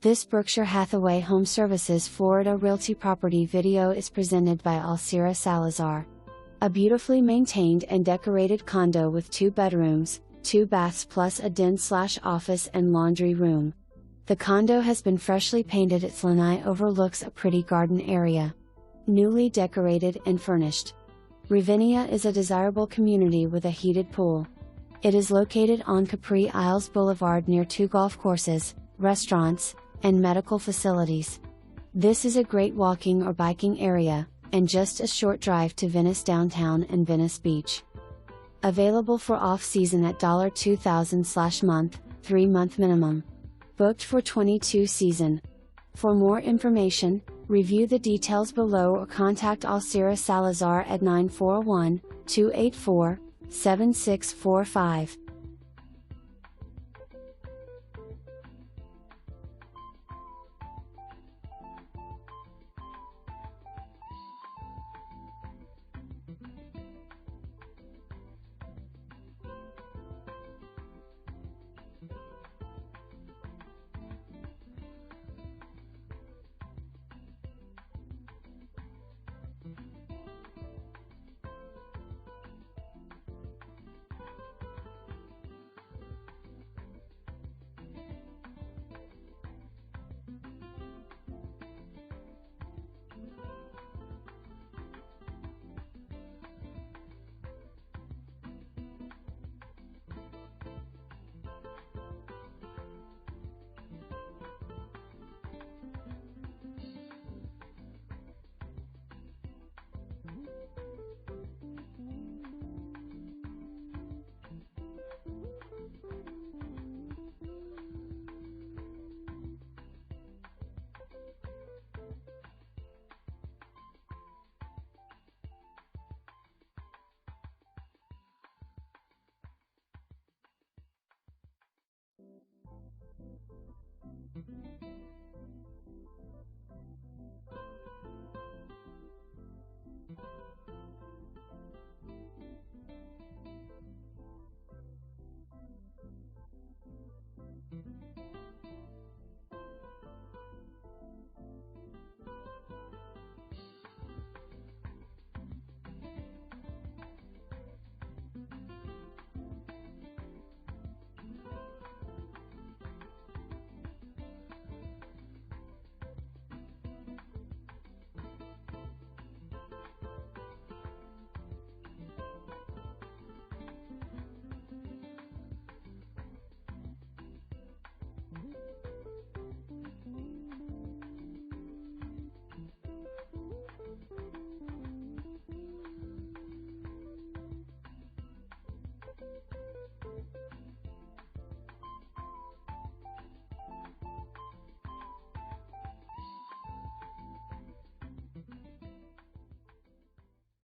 This Berkshire Hathaway HomeServices Florida Realty property video is presented by Alcira Salazar. A beautifully maintained and decorated condo with 2 bedrooms, 2 baths plus a den/office and laundry room. The condo has been freshly painted. Its lanai overlooks a pretty garden area. Newly decorated and furnished. Ravinia is a desirable community with a heated pool. It is located on Capri Isles Boulevard near 2 golf courses, restaurants, and medical facilities. This is a great walking or biking area, and just a short drive to Venice downtown and Venice Beach. Available for off-season at $2,000/month, 3-month minimum. Booked for 22 season. For more information, review the details below or contact Alcira Salazar at 941-284-7645.